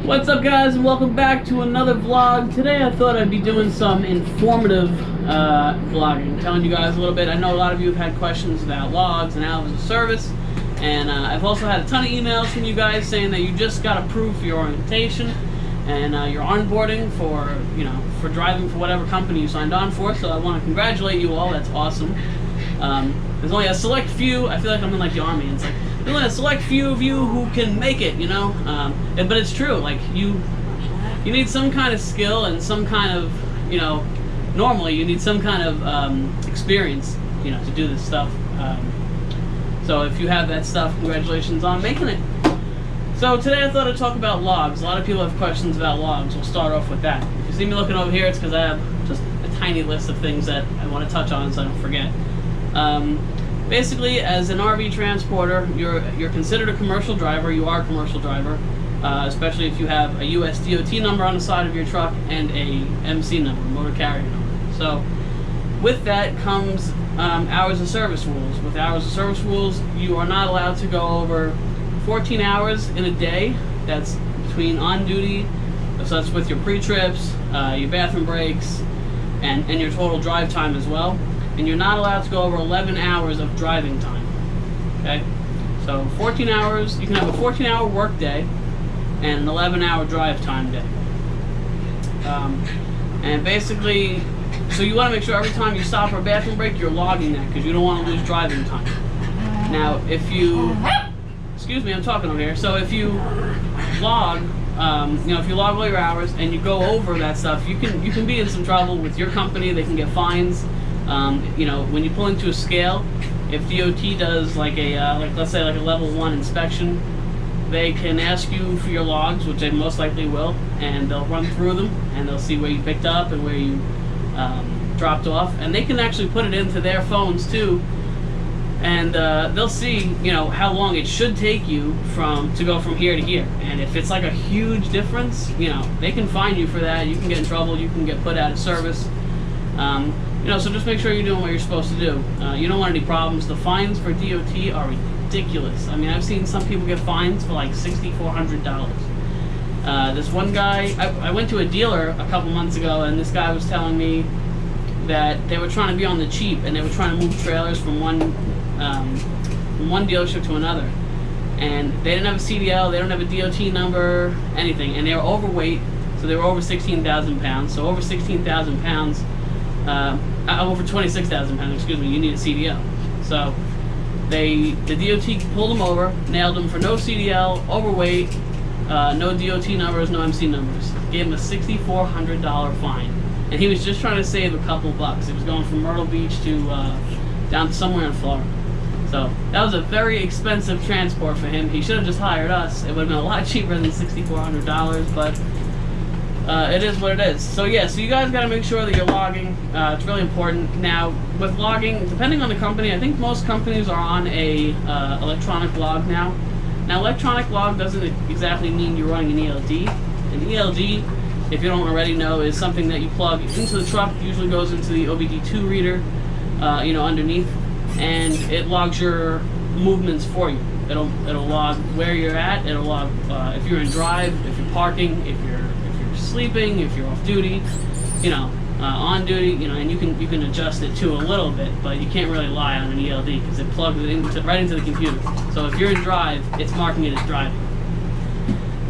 What's up, guys, and welcome back to another vlog. Today I thought I'd be doing some informative vlogging, telling you guys a little bit. I know a lot of you have had questions about logs and hours of service, and I've also had a ton of emails from you guys saying that you just got approved for your orientation and your onboarding for driving for whatever company you signed on for. So I want to congratulate you all. That's awesome. There's only a select few. I feel like I'm in like the army. It's like there's only a select few of you who can make it, you know. But it's true. Like you need some kind of skill and some kind of, normally you need some kind of experience, to do this stuff. So if you have that stuff, congratulations on making it. So today I thought I'd talk about logs. A lot of people have questions about logs. We'll start off with that. If you see me looking over here, it's because I have just a tiny list of things that I want to touch on so I don't forget. Basically, as an RV transporter, you're considered a commercial driver. You are a commercial driver, especially if you have a US DOT number on the side of your truck and a MC number, motor carrier number. So with that comes hours of service rules. With hours of service rules, you are not allowed to go over 14 hours in a day. That's between on duty, so that's with your pre-trips, your bathroom breaks, and your total drive time as well. And you're not allowed to go over 11 hours of driving time. Okay? So 14 hours, you can have a 14-hour work day and an 11-hour drive time day. And basically, so you want to make sure every time you stop for a bathroom break, you're logging that because you don't want to lose driving time. Now, if you, excuse me, I'm talking over here. So if you log, if you log all your hours and you go over that stuff, you can be in some trouble with your company. They can get fines. When you pull into a scale, if DOT does like let's say like a level 1 inspection, they can ask you for your logs, which they most likely will, and they'll run through them and they'll see where you picked up and where you dropped off, and they can actually put it into their phones too, and they'll see how long it should take you to go from here to here. And if it's like a huge difference, they can fine you for that. You can get in trouble. You can get put out of service. So just make sure you're doing what you're supposed to do. You don't want any problems. The fines for DOT are ridiculous. I mean, I've seen some people get fines for like $6,400. This one guy, I went to a dealer a couple months ago, and this guy was telling me that they were trying to be on the cheap, and they were trying to move trailers from one dealership to another. And they didn't have a CDL, they don't have a DOT number, anything, and they were overweight, so they were over 16,000 pounds. So over 16,000 pounds, over 26,000 pounds, excuse me, you need a CDL. So the DOT pulled him over, nailed him for no CDL, overweight, no DOT numbers, no MC numbers. Gave him a $6,400 fine. And he was just trying to save a couple bucks. He was going from Myrtle Beach to down to somewhere in Florida. So that was a very expensive transport for him. He should have just hired us. It would have been a lot cheaper than $6,400, but it is what it is. So yeah, so you guys got to make sure that you're logging. It's really important. Now, with logging, depending on the company, I think most companies are on a electronic log now. Now, electronic log doesn't exactly mean you're running an ELD. An ELD, if you don't already know, is something that you plug into the truck. Usually goes into the OBD2 reader, underneath, and it logs your movements for you. It'll log where you're at. It'll log if you're in drive, if you're parking, if you're sleeping, if you're off duty, on duty, and you can adjust it too a little bit, but you can't really lie on an ELD because it plugs it right into the computer. So if you're in drive, it's marking it as driving.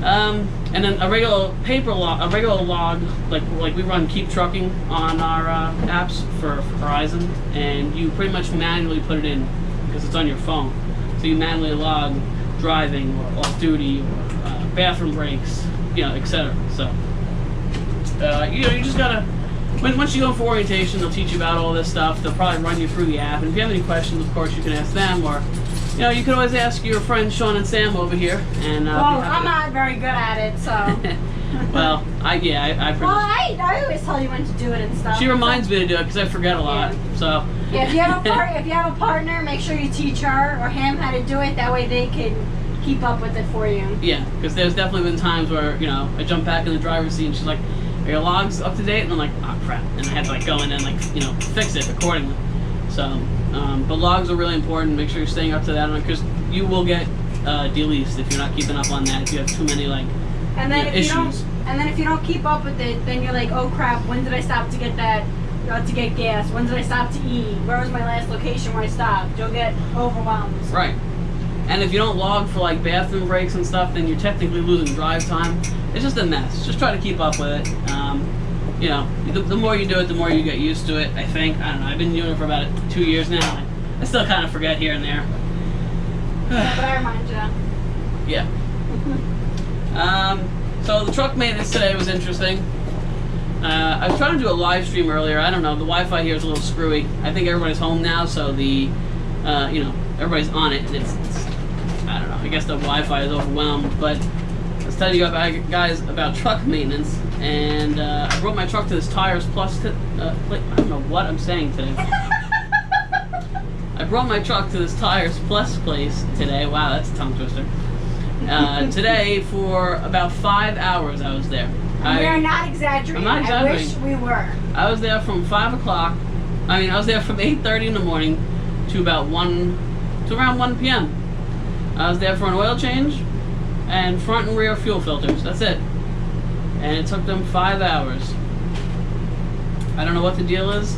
And then a regular paper log, like we run Keep Trucking on our apps for Verizon, and you pretty much manually put it in because it's on your phone. So you manually log driving or off duty or bathroom breaks, etc. So you just gotta, once you go for orientation, they'll teach you about all this stuff. They'll probably run you through the app, and if you have any questions, of course, you can ask them, or you can always ask your friends Sean and Sam over here. And well, I'm not very good at it, so. Well, I always tell you when to do it and stuff. She reminds me to do it because I forget a lot. Yeah. So. Yeah, if you have a partner, make sure you teach her or him how to do it. That way they can keep up with it for you. Yeah, because there's definitely been times where I jump back in the driver's seat and she's like, "Are your logs up to date?" And I'm like, "Oh crap!" And I had to go in and fix it accordingly. So, but logs are really important. Make sure you're staying up to that because you will get deleased if you're not keeping up on that. If you have too many And then if issues. if you don't keep up with it, then you're like, oh crap, when did I stop to get to get gas? When did I stop to eat? Where was my last location where I stopped? You'll get overwhelmed. Right. And if you don't log for like bathroom breaks and stuff, then you're technically losing drive time. It's just a mess. Just try to keep up with it. You know, the more you do it, the more you get used to it, I think. I don't know. I've been doing it for about 2 years now. I still kind of forget here and there. Yeah, but I remind you. Yeah. So the truck maintenance today was interesting. I was trying to do a live stream earlier. I don't know. The Wi-Fi here is a little screwy. I think everybody's home now, so the, you know, everybody's on it. It's I don't know. I guess the Wi-Fi is overwhelmed. But let's tell you guys about truck maintenance. And I brought my truck to this Tires Plus. I don't know what I'm saying today. I brought my truck to this Tires Plus place today. Wow, that's a tongue twister. Today for about 5 hours I was there. We're not exaggerating. I'm not exaggerating. I wish we were. I was there from 5 o'clock. I was there from 8:30 in the morning to about around 1 p.m. I was there for an oil change and front and rear fuel filters. That's it. And it took them 5 hours. I don't know what the deal is.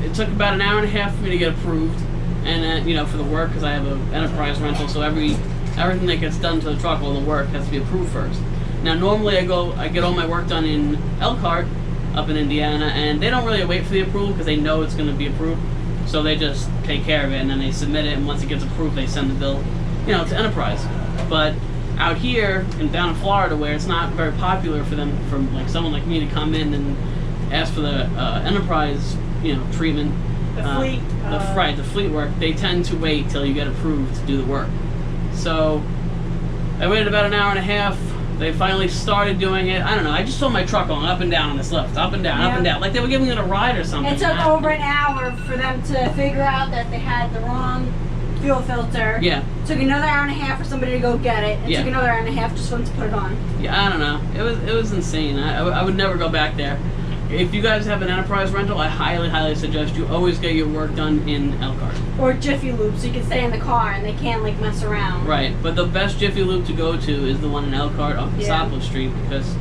It took about an hour and a half for me to get approved, and you know, for the work, because I have an enterprise rental, so everything that gets done to the truck, all the work has to be approved first. Now, normally I get all my work done in Elkhart, up in Indiana, and they don't really wait for the approval because they know it's going to be approved, so they just take care of it, and then they submit it, and once it gets approved, they send the bill, you know, to enterprise. But out here and down in Florida, where it's not very popular for them, for like someone like me to come in and ask for the enterprise, you know, treatment, the fleet work, they tend to wait till you get approved to do the work. So I waited about an hour and a half. They finally started doing it. I don't know. I just saw my truck going up and down on this lift, up and down, up and down, like they were giving it a ride or something. It took over an hour for them to figure out that they had the wrong fuel filter. Yeah. Took another hour and a half for somebody to go get it. It took another hour and a half just for them to put it on. Yeah, I don't know. It was insane. I would never go back there. If you guys have an enterprise rental, I highly, highly suggest you always get your work done in Elkhart. Or Jiffy Lube, so you can stay in the car and they can't like mess around. Right, but the best Jiffy Lube to go to is the one in Elkhart off Casapla Street, because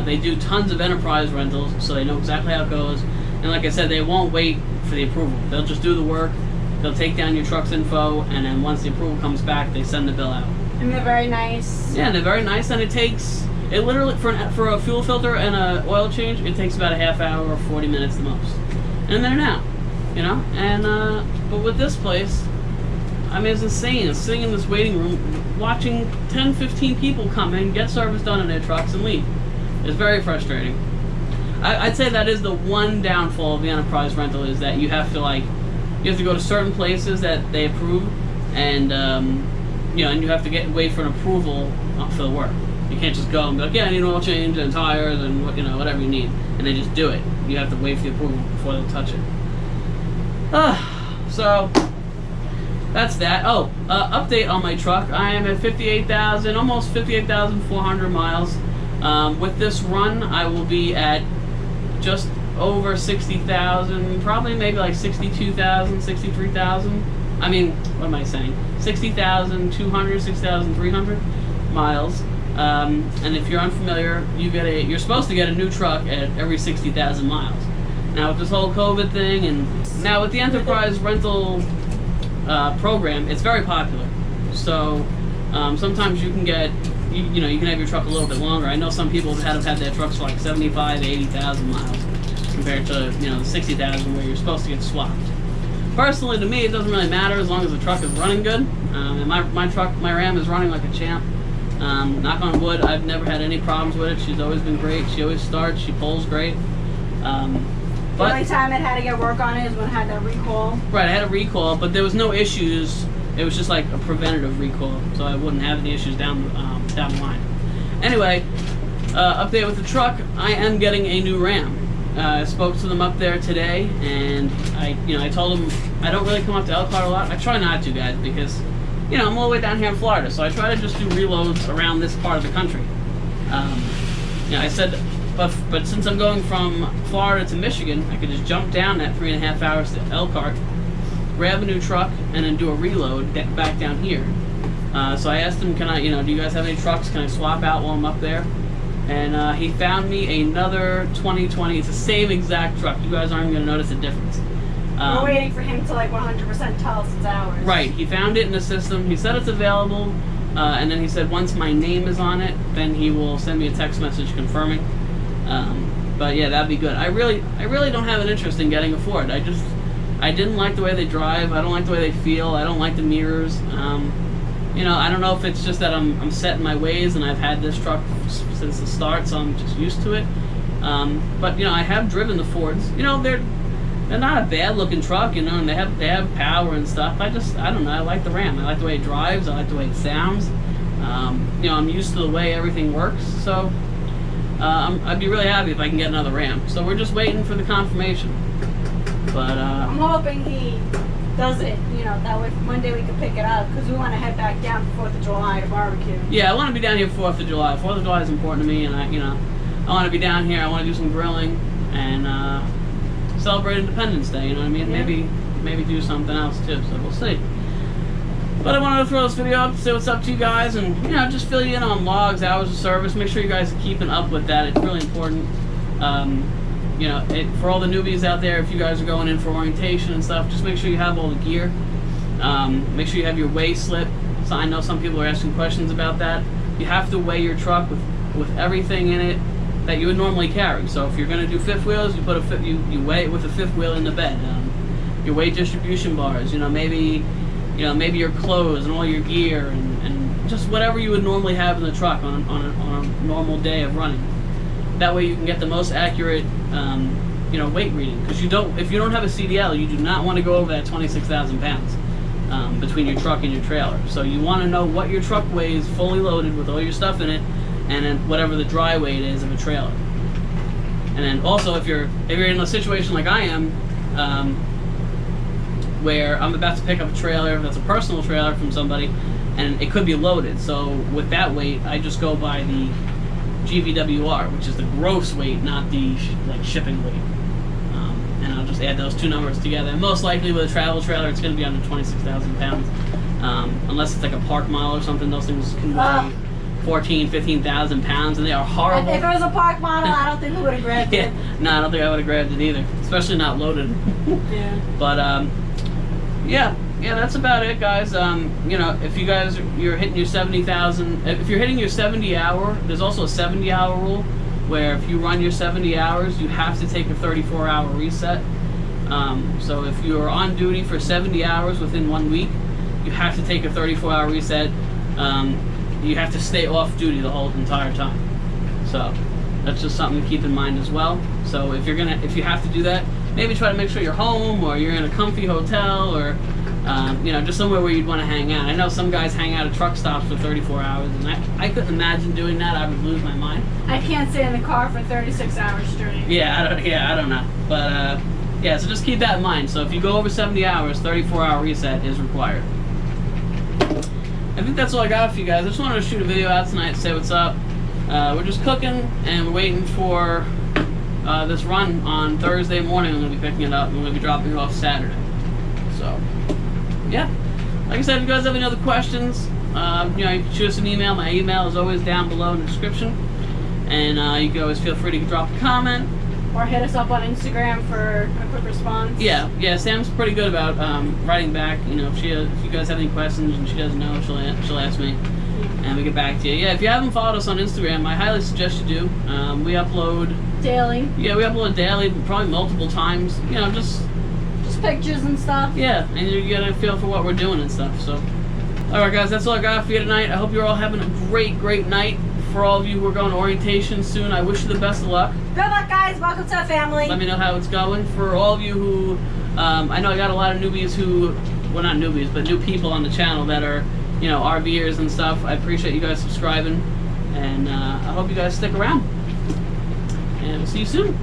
they do tons of enterprise rentals, so they know exactly how it goes. And like I said, they won't wait for the approval. They'll just do the work. They'll take down your truck's info, and then once the approval comes back, they send the bill out. And they're very nice. Yeah, and they're very nice, and it literally, for a fuel filter and a oil change, it takes about a half hour or 40 minutes the most. And they're now, you know? And, but with this place, I mean, it's insane. It's sitting in this waiting room, watching 10, 15 people come in, get service done in their trucks, and leave. It's very frustrating. I'd say that is the one downfall of the enterprise rental, is that you have to go to certain places that they approve, and you know, and you have to wait for an approval for the work. You can't just go and be like, yeah, I need an oil change and tires and, you know, whatever you need, and they just do it. You have to wait for the approval before they'll touch it. So that's that. Oh, update on my truck. I am at 58,000, almost 58,400 miles. With this run, I will be at just over 60,000, probably maybe like 62,000, 63,000. I mean, what am I saying? 60,200, 60,300 miles. And if you're unfamiliar, you're supposed to get a new truck at every 60,000 miles. Now with this whole COVID thing, and now with the enterprise rental program, it's very popular. So sometimes you can get, you know, you can have your truck a little bit longer. I know some people have had their trucks for like 75, 80,000 miles compared to, you know, the 60,000 where you're supposed to get swapped. Personally, to me, it doesn't really matter as long as the truck is running good. And my truck, my Ram, is running like a champ. Knock on wood, I've never had any problems with it. She's always been great. She always starts. She pulls great. The only time it had to get work on it is when it had that recall. Right, I had a recall, but there was no issues. It was just like a preventative recall, so I wouldn't have any issues down the line. Anyway, update with the truck. I am getting a new Ram. I spoke to them up there today, and I told them I don't really come up to Elkhart a lot. I try not to, guys, because, you know, I'm all the way down here in Florida, so I try to just do reloads around this part of the country. You know, I said, but since I'm going from Florida to Michigan, I could just jump down that 3.5 hours to Elkhart, grab a new truck, and then do a reload back down here. So I asked him, do you guys have any trucks? Can I swap out while I'm up there? And he found me another 2020. It's the same exact truck. You guys aren't even going to notice a difference. We're waiting for him to like 100% tell us it's ours. Right. He found it in the system. He said it's available. And then he said once my name is on it, then he will send me a text message confirming. But yeah, that'd be good. I really don't have an interest in getting a Ford. I didn't like the way they drive. I don't like the way they feel. I don't like the mirrors. I don't know if it's just that I'm set in my ways and I've had this truck since the start, so I'm just used to it. But I have driven the Fords. They're not a bad looking truck, and they have power and stuff. I don't know. I like the Ram. I like the way it drives. I like the way it sounds. I'm used to the way everything works. So I'd be really happy if I can get another Ram. So we're just waiting for the confirmation. But I'm hoping he does it. That way Monday we can pick it up because we want to head back down for 4th of July to barbecue. Yeah, I want to be down here 4th of July. 4th of July is important to me, and I want to be down here. I want to do some grilling and celebrate Independence Day, you know what I mean? Yeah. Maybe do something else too, so we'll see. But I wanted to throw this video up, say what's up to you guys, and just fill you in on logs, hours of service. Make sure you guys are keeping up with that. It's really important. For all the newbies out there, if you guys are going in for orientation and stuff, just make sure you have all the gear. Make sure you have your weigh slip. So I know some people are asking questions about that. You have to weigh your truck with everything in it that you would normally carry. So if you're going to do fifth wheels, you put you weigh it with a fifth wheel in the bed. Your weight distribution bars, maybe your clothes and all your gear and just whatever you would normally have in the truck on a normal day of running. That way you can get the most accurate weight reading, because if you don't have a CDL, you do not want to go over that 26,000 pounds between your truck and your trailer. So you want to know what your truck weighs fully loaded with all your stuff in it, and then whatever the dry weight is of a trailer. And then also if you're in a situation like I am, where I'm about to pick up a trailer that's a personal trailer from somebody, and it could be loaded. So with that weight, I just go by the GVWR, which is the gross weight, not the shipping weight. And I'll just add those two numbers together. And most likely with a travel trailer, it's going to be under 26,000 pounds, unless it's like a park model or something. Those things can weigh 14,000, 15,000 pounds, and they are horrible. If it was a park model, I don't think we would have grabbed it. No, I don't think I would have grabbed it either, especially not loaded. Yeah. But yeah, that's about it, guys. If you're hitting your 70,000, if you're hitting your 70 hour, there's also a 70 hour rule where if you run your 70 hours, you have to take a 34-hour reset. So if you're on duty for 70 hours within 1 week, you have to take a 34-hour reset. You have to stay off duty the whole entire time. So that's just something to keep in mind as well. So if you have to do that, maybe try to make sure you're home or you're in a comfy hotel or just somewhere where you'd want to hang out. I know some guys hang out at truck stops for 34 hours, and I couldn't imagine doing that. I would lose my mind. I can't stay in the car for 36 hours straight. I don't know. But so just keep that in mind. So if you go over 70 hours, 34-hour reset is required. I think that's all I got for you guys. I just wanted to shoot a video out tonight to say what's up. We're just cooking, and we're waiting for this run on Thursday morning. I'm going to be picking it up, and we're going to be dropping it off Saturday. So, yeah. Like I said, if you guys have any other questions, you can shoot us an email. My email is always down below in the description. And you can always feel free to drop a comment. Or hit us up on Instagram for a quick response. Yeah, Sam's pretty good about writing back. If you guys have any questions and she doesn't know, she'll ask me, and we get back to you. Yeah, if you haven't followed us on Instagram, I highly suggest you do. We upload daily. Yeah, we upload daily, probably multiple times. Just pictures and stuff. Yeah, and you get a feel for what we're doing and stuff. So, all right, guys, that's all I got for you tonight. I hope you're all having a great night. For all of you who are going to orientation soon, I wish you the best of luck. Good luck, guys. Welcome to the family. Let me know how it's going. For all of you who, I know I got a lot of newbies who, well, not newbies, but new people on the channel that are, RVers and stuff. I appreciate you guys subscribing, and I hope you guys stick around. And we'll see you soon.